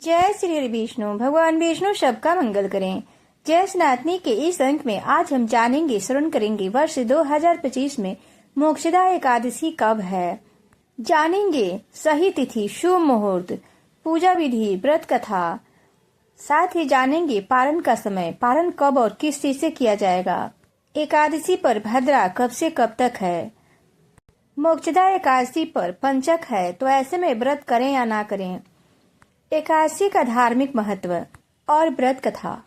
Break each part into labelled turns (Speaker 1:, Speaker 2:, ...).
Speaker 1: जय श्री विष्णु। भगवान विष्णु सबका मंगल करें। जय सनातनी के इस अंक में आज हम जानेंगे, श्रवण करेंगे वर्ष 2025 में मोक्षदा एकादशी कब है। जानेंगे सही तिथि, शुभ मुहूर्त, पूजा विधि, व्रत कथा। साथ ही जानेंगे पारण का समय, पारण कब और किस चीज से किया जाएगा। एकादशी पर भद्रा कब से कब तक है। मोक्षदा एकादशी पर पंचक है, तो ऐसे में व्रत करें या ना करें। एकादशी का धार्मिक महत्व और व्रत कथा।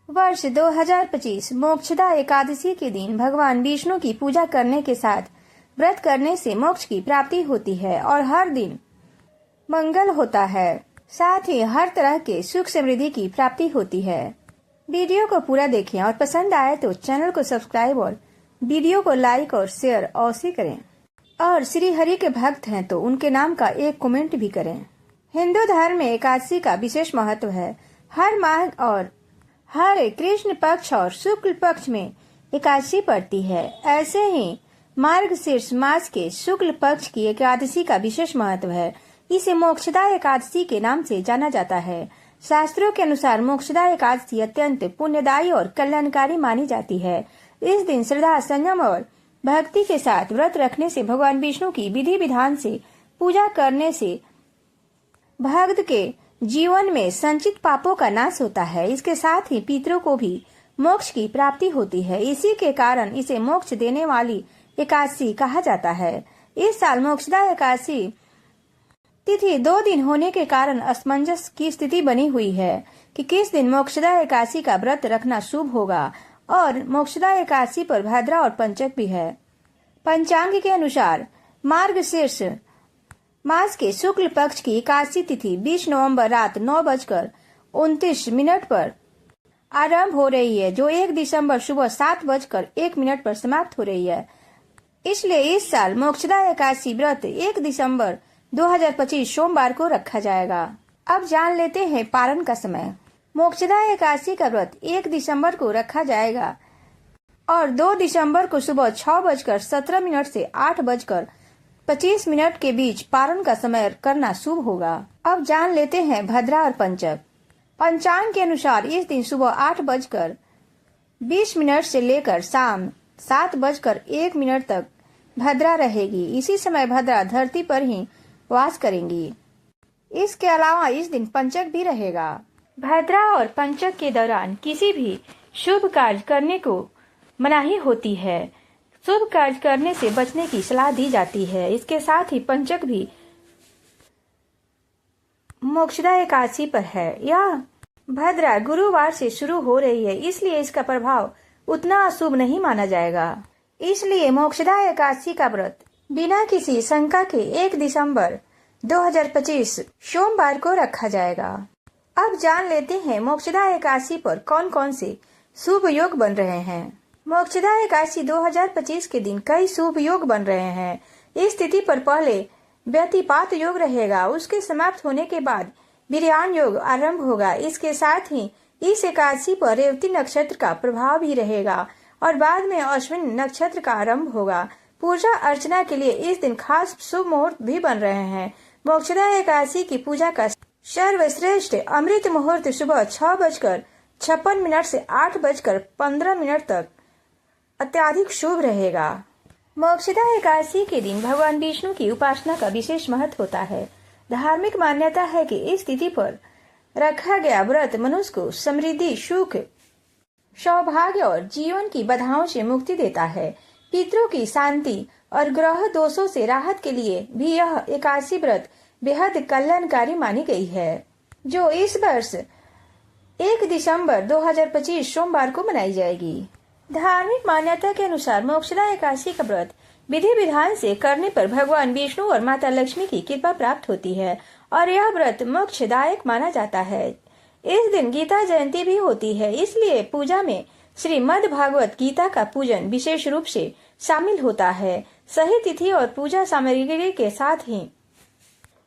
Speaker 1: वर्ष 2025 मोक्षदा एकादशी के दिन भगवान विष्णु की पूजा करने के साथ व्रत करने से मोक्ष की प्राप्ति होती है और हर दिन मंगल होता है। साथ ही हर तरह के सुख समृद्धि की प्राप्ति होती है। वीडियो को पूरा देखें और पसंद आए तो चैनल को सब्सक्राइब और वीडियो को लाइक और शेयर अवश्य करें। और श्री हरि के भक्त हैं तो उनके नाम का एक कमेंट भी करें। हिंदू धर्म में एकादशी का विशेष महत्व है। हर माह और हर कृष्ण पक्ष और शुक्ल पक्ष में एकादशी पड़ती है। ऐसे ही मार्गशीर्ष मास के शुक्ल पक्ष की एकादशी का विशेष महत्व है। इसे मोक्षदा एकादशी के नाम से जाना जाता है। शास्त्रों के अनुसार मोक्षदा एकादशी अत्यंत पुण्यदायी और कल्याणकारी मानी जाती है। इस दिन श्रद्धा, संयम और भक्ति के साथ व्रत रखने से, भगवान विष्णु की विधि विधान से पूजा करने से भक्त के जीवन में संचित पापों का नाश होता है। इसके साथ ही पितरों को भी मोक्ष की प्राप्ति होती है। इसी के कारण इसे मोक्ष देने वाली एकादशी कहा जाता है। इस साल मोक्षदा एकादशी तिथि 2 दिन होने के कारण असमंजस की स्थिति बनी हुई है कि किस दिन मोक्षदा एकादशी का व्रत रखना शुभ होगा। और मोक्षदा एकादशी पर भद्रा और पंचक भी है। पंचांग के अनुसार मार्गशीर्ष मास के शुक्ल पक्ष की एकादशी तिथि 20 नवंबर रात 9:29 पर आरंभ हो रही है, जो 1 दिसंबर सुबह 7:01 पर समाप्त हो रही है। इसलिए इस साल मोक्षदा एकादशी व्रत 1 दिसंबर 2025 सोमवार को रखा जाएगा। अब जान लेते हैं पारण का समय। मोक्षदा एकादशी का व्रत 1 दिसंबर को रखा जाएगा और 2 दिसंबर को सुबह 6:17 से 8:25 के बीच पारण का समय करना शुभ होगा। अब जान लेते हैं भद्रा और पंचक। पंचांग के अनुसार इस दिन सुबह 8:20 से लेकर शाम 7:01 तक भद्रा रहेगी। इसी समय भद्रा धरती पर ही वास करेंगी। इसके अलावा इस दिन पंचक भी रहेगा। भद्रा और पंचक के दौरान किसी भी शुभ कार्य करने को मनाही होती है। शुभ कार्य करने से बचने की सलाह दी जाती है। इसके साथ ही पंचक भी मोक्षदा एकादशी पर है। यह भद्रा गुरुवार से शुरू हो रही है, इसलिए इसका प्रभाव उतना अशुभ नहीं माना जाएगा। इसलिए मोक्षदा एकादशी का व्रत बिना किसी शंका के 1 दिसंबर 2025 सोमवार को रखा जाएगा। अब जान लेते हैं मोक्षदा एकादशी पर कौन कौन से शुभ योग बन रहे हैं। मोक्षदा एकादशी 2025 के दिन कई शुभ योग बन रहे हैं। इस तिथि पर पहले व्यतिपात योग रहेगा, उसके समाप्त होने के बाद वीर्यान योग आरंभ होगा। इसके साथ ही इस एकादशी पर रेवती नक्षत्र का प्रभाव भी रहेगा और बाद में अश्विन नक्षत्र का आरंभ होगा। पूजा अर्चना के लिए इस दिन खास शुभ मुहूर्त भी बन रहे हैं। मोक्षदा एकादशी की पूजा का सर्वश्रेष्ठ अमृत मुहूर्त सुबह 6:56 से 8:15 तक अत्याधिक शुभ रहेगा। मोक्षदा एकादशी के दिन भगवान विष्णु की उपासना का विशेष महत्व होता है। धार्मिक मान्यता है कि इस तिथि पर रखा गया व्रत मनुष्य को समृद्धि, सुख, सौभाग्य और जीवन की बाधाओं से मुक्ति देता है। पितरों की शांति और ग्रह दोषों से राहत के लिए भी यह एकादशी व्रत बेहद कल्याणकारी मानी गई है, जो इस वर्ष 1 दिसंबर 2025 सोमवार को मनाई जाएगी। धार्मिक मान्यता के अनुसार मोक्षदा एकादशी का व्रत विधि विधान से करने पर भगवान विष्णु और माता लक्ष्मी की कृपा प्राप्त होती है और यह व्रत मोक्षदायक माना जाता है। इस दिन गीता जयंती भी होती है, इसलिए पूजा में श्रीमद् भागवत गीता का पूजन विशेष रूप से शामिल होता है। सही तिथि और पूजा सामग्री के साथ ही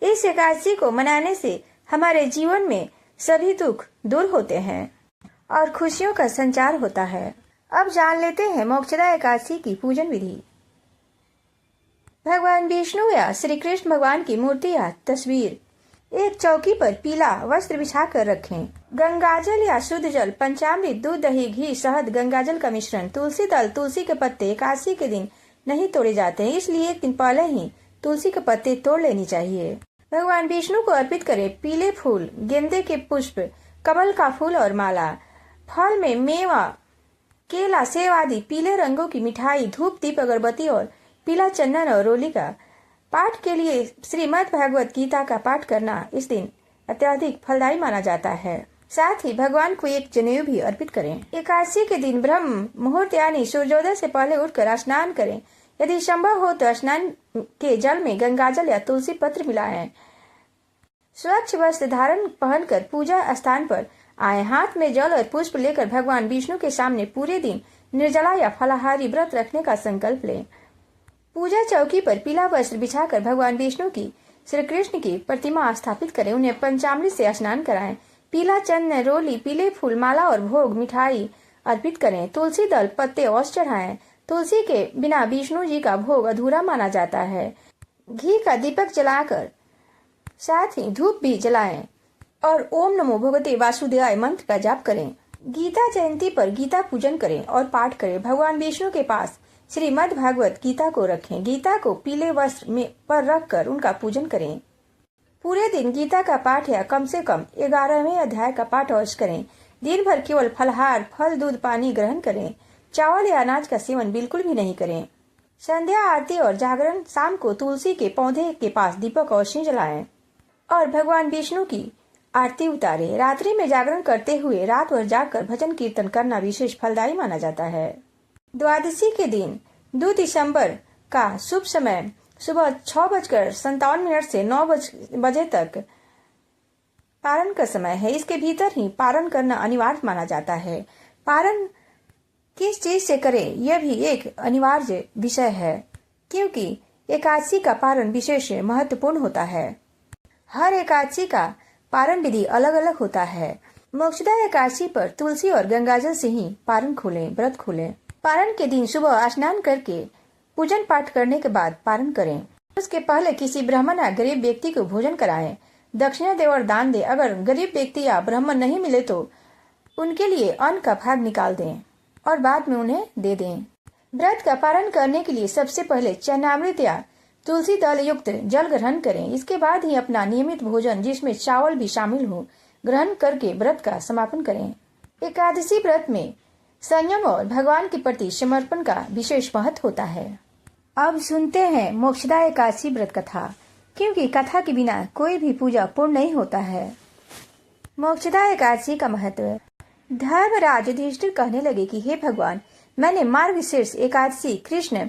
Speaker 1: इस एकादशी को मनाने से हमारे जीवन में सभी दुख दूर होते हैं और खुशियों का संचार होता है। अब जान लेते हैं मोक्षदा एकादशी की पूजन विधि। भगवान विष्णु या श्री कृष्ण भगवान की मूर्ति या तस्वीर एक चौकी पर पीला वस्त्र बिछा कर रखें। गंगाजल या शुद्ध जल, पंचामृत, दूध, दही, घी, शहद, गंगाजल का मिश्रण, तुलसी दल, तुलसी के पत्ते एकादशी के दिन नहीं तोड़े जाते हैं, इसलिए एक दिन पहले ही तुलसी के पत्ते तोड़ लेनी चाहिए। भगवान विष्णु को अर्पित करें पीले फूल, गेंदे के पुष्प, कमल का फूल और माला। फल में मेवा, केला, सेब आदि पीले रंगों की मिठाई, धूप, दीप, अगरबत्ती और पीला चंदन और रोली का। पाठ के लिए श्रीमद् भागवत गीता का पाठ करना इस दिन अत्यधिक फलदायी माना जाता है। साथ ही भगवान को एक जनेऊ भी अर्पित करें। एकादशी के दिन ब्रह्म मुहूर्त यानी सूर्योदय से पहले उठकर स्नान करें। यदि संभव हो तो स्नान के जल में गंगाजल या तुलसी पत्र मिलाएं। स्वच्छ वस्त्र धारण पहनकर पूजा स्थान पर आए। हाथ में जल और पुष्प लेकर भगवान विष्णु के सामने पूरे दिन निर्जला या फलाहारी व्रत रखने का संकल्प लें। पूजा चौकी पर पीला वस्त्र बिछाकर भगवान विष्णु की, श्री कृष्ण की प्रतिमा स्थापित करें। उन्हें पंचामृत से स्नान कराएं। पीला चंदन, रोली, पीले फूल, माला और भोग मिठाई अर्पित करें। तुलसी दल, पत्ते औस चढ़ाएं। तुलसी के बिना विष्णु जी का भोग अधूरा माना जाता है। घी का दीपक जलाकर साथ ही धूप भी जलाएं और ओम नमो भगवते वासुदेवाय मंत्र का जाप करें। गीता जयंती पर गीता पूजन करें और पाठ करें। भगवान विष्णु के पास श्रीमद् भागवत गीता को रखें। गीता को पीले वस्त्र में पर रखकर उनका पूजन करें। पूरे दिन गीता का पाठ या कम से कम 11वें अध्याय का पाठ अवश्य करें। दिन भर केवल फलहार, फल, दूध, पानी ग्रहण करें। चावल या अनाज का सेवन बिल्कुल भी नहीं करें। संध्या आरती और जागरण शाम को तुलसी के पौधे के पास दीपक अवश्य जलाएं और भगवान विष्णु की आरती उतारे। रात्रि में जागरण करते हुए रात भर जागकर भजन कीर्तन करना विशेष फलदायी माना जाता है। द्वादशी के दिन 2 दिसंबर का शुभ समय सुबह 6:57 से 9 बजे तक पारण का समय है। इसके भीतर ही पारण करना अनिवार्य माना जाता है। पारण किस चीज से करें यह भी एक अनिवार्य विषय है, क्योंकि एकादशी का पारण विशेष महत्वपूर्ण होता है। हर एकादशी का पारण विधि अलग अलग होता है। मोक्षदा एकादशी पर तुलसी और गंगाजल से ही पारण खोलें, व्रत खोलें। पारण के दिन सुबह स्नान करके पूजन पाठ करने के बाद पारण करें। उसके पहले किसी ब्राह्मण या गरीब व्यक्ति को भोजन कराएं, दक्षिणा दे और दान दे। अगर गरीब व्यक्ति या ब्राह्मण नहीं मिले तो उनके लिए अन्न का भाग निकाल दें और बाद में उन्हें दे दें। व्रत का पारण करने के लिए सबसे पहले चरणामृत या तुलसी दल युक्त जल ग्रहण करें। इसके बाद ही अपना नियमित भोजन, जिसमें चावल भी शामिल हो, ग्रहण करके व्रत का समापन करें। एकादशी व्रत में संयम और भगवान के प्रति समर्पण का विशेष महत्व होता है। अब सुनते हैं मोक्षदा एकादशी व्रत कथा, क्योंकि कथा के बिना कोई भी पूजा पूर्ण नहीं होता है। मोक्षदा एकादशी का महत्व। धर्मराज युधिष्ठिर कहने लगे कि हे भगवान, मैंने मार्गशीर्ष एकादशी, कृष्ण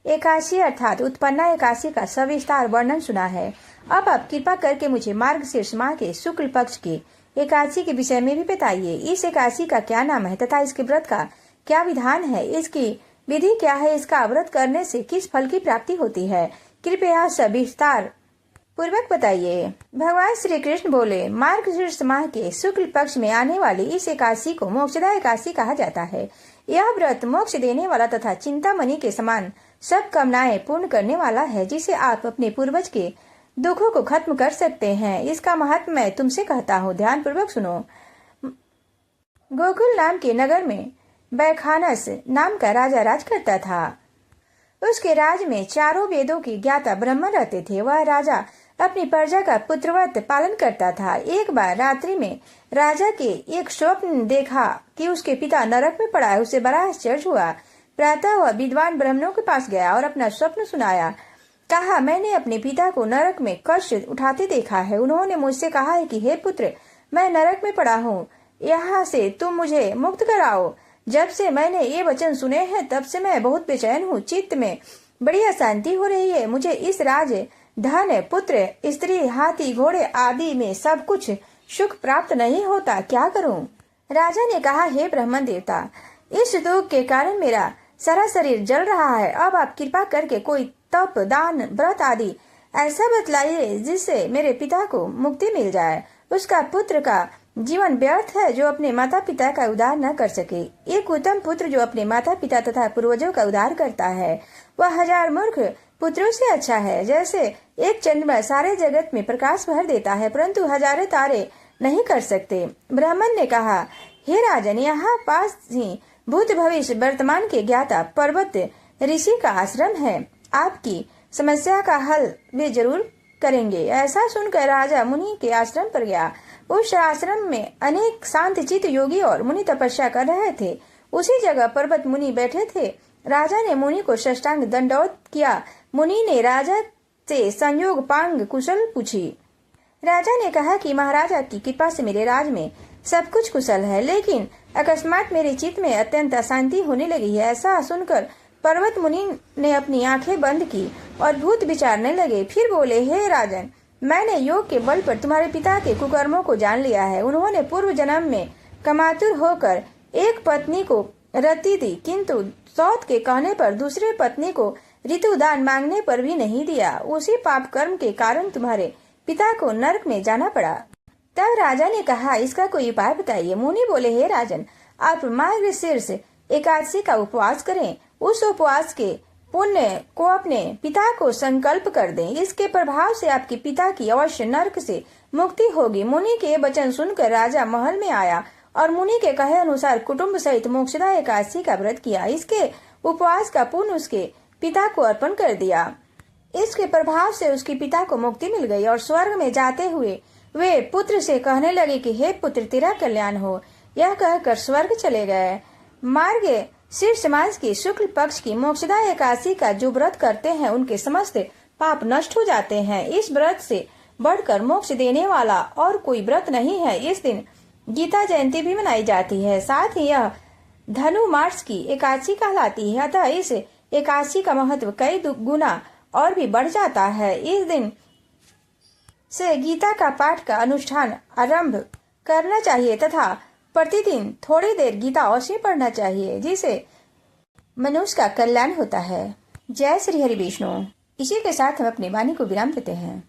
Speaker 1: एकादशी अर्थात उत्पन्ना एकादशी का सविस्तार वर्णन सुना है। अब आप कृपा करके मुझे मार्गशीर्ष माह के शुक्ल पक्ष की एकादशी के विषय में भी बताइए। इस एकादशी का क्या नाम है तथा इसके व्रत का क्या विधान है, इसकी विधि क्या है, इसका व्रत करने से किस फल की प्राप्ति होती है, कृपया सविस्तार पूर्वक बताइए। भगवान श्री कृष्ण बोले, मार्गशीर्ष माह के शुक्ल पक्ष में आने वाली इस एकादशी को मोक्षदा एकादशी कहा जाता है। यह व्रत मोक्ष देने वाला तथा चिंतामणि के समान सब कामनाएं पूर्ण करने वाला है, जिसे आप अपने पूर्वज के दुखों को खत्म कर सकते हैं। इसका महत्व मैं तुमसे कहता हूँ, ध्यान पूर्वक सुनो। गोकुल नाम के नगर में बैखानस नाम का राजा राज करता था। उसके राज में चारों वेदों के ज्ञाता ब्राह्मण रहते थे। वह राजा अपनी प्रजा का पुत्रवत पालन करता था। एक बार रात्रि में राजा के एक स्वप्न देखा कि उसके पिता नरक में पड़ा है। उसे बड़ा आश्चर्य हुआ। प्रातः वह विद्वान ब्राह्मणों के पास गया और अपना स्वप्न सुनाया। कहा, मैंने अपने पिता को नरक में कष्ट उठाते देखा है। उन्होंने मुझसे कहा है कि हे पुत्र, मैं नरक में पड़ा हूँ, यहाँ से तुम मुझे मुक्त कराओ। जब से मैंने ये वचन सुने हैं तब से मैं बहुत बेचैन हूँ। चित्त में बड़ी अशांति हो रही है। मुझे इस राज, धन, पुत्र, स्त्री, हाथी, घोड़े आदि में सब कुछ सुख प्राप्त नहीं होता, क्या करूं? राजा ने कहा, हे ब्राह्मण देवता, इस दुख के कारण मेरा सारा शरीर जल रहा है। अब आप कृपा करके कोई तप, दान, व्रत आदि ऐसा बतलाइए जिससे मेरे पिता को मुक्ति मिल जाए। उसका पुत्र का जीवन व्यर्थ है जो अपने माता पिता का उद्धार न कर सके। एक उत्तम पुत्र जो अपने माता पिता तथा पूर्वजों का उद्धार करता है, वह 1000 मूर्ख पुत्रों से अच्छा है। जैसे एक चंद्रमा सारे जगत में प्रकाश भर देता है, परंतु हजारों तारे नहीं कर सकते। ब्राह्मण ने कहा, हे राजन, यहाँ पास ही भूत भविष्य वर्तमान के ज्ञाता पर्वत ऋषि का आश्रम है। आपकी समस्या का हल वे जरूर करेंगे। ऐसा सुनकर राजा मुनि के आश्रम पर गया। उस आश्रम में अनेक शांतचित्त योगी और मुनि तपस्या कर रहे थे। उसी जगह पर्वत मुनि बैठे थे। राजा ने मुनि को साष्टांग दंडवत किया। मुनि ने राजा से संयोग पांग कुशल पूछी। राजा ने कहा कि महाराजा की कृपा से मेरे राज में सब कुछ कुशल है, लेकिन अकस्मात मेरे चित्त में अत्यंत अशांति होने लगी है। ऐसा सुनकर पर्वत मुनि ने अपनी आंखें बंद की और भूत विचारने लगे। फिर बोले, हे राजन, मैंने योग के बल पर तुम्हारे पिता के कुकर्मों को जान लिया है। उन्होंने पूर्व जन्म में कमातुर होकर एक पत्नी को रति दी, किंतु सौत के कहने पर दूसरे पत्नी को ऋतुदान मांगने पर भी नहीं दिया। उसी पाप कर्म के कारण तुम्हारे पिता को नरक में जाना पड़ा। तब राजा ने कहा, इसका कोई उपाय बताइए। मुनि बोले, हे राजन, आप मार्गशीर्ष एकादशी का उपवास करें। उस उपवास के पुण्य को अपने पिता को संकल्प कर दें। इसके प्रभाव से आपके पिता की अवश्य नरक से मुक्ति होगी। मुनि के वचन सुनकर राजा महल में आया और मुनि के कहे अनुसार कुटुंब सहित मोक्षदा एकादशी का व्रत किया। इसके उपवास का पुण्य उसके पिता को अर्पण कर दिया। इसके प्रभाव से उसके पिता को मुक्ति मिल गई और स्वर्ग में जाते हुए वे पुत्र से कहने लगे कि हे पुत्र, तेरा कल्याण हो। यह कहकर स्वर्ग चले गए। मार्ग शीर्ष मास की शुक्ल पक्ष की मोक्षदा एकादशी का जो व्रत करते हैं, उनके समस्त पाप नष्ट हो जाते हैं। इस व्रत से बढ़कर मोक्ष देने वाला और कोई व्रत नहीं है। इस दिन गीता जयंती भी मनाई जाती है। साथ ही यह धनु मास की एकादशी कहलाती है। अतः इस एकादशी का महत्व कई गुना और भी बढ़ जाता है। इस दिन से गीता का पाठ का अनुष्ठान आरंभ करना चाहिए तथा प्रतिदिन थोड़ी देर गीता अवश्य पढ़ना चाहिए, जिसे मनुष्य का कल्याण होता है। जय श्री हरि विष्णु। इसी के साथ हम अपनी वाणी को विराम देते हैं।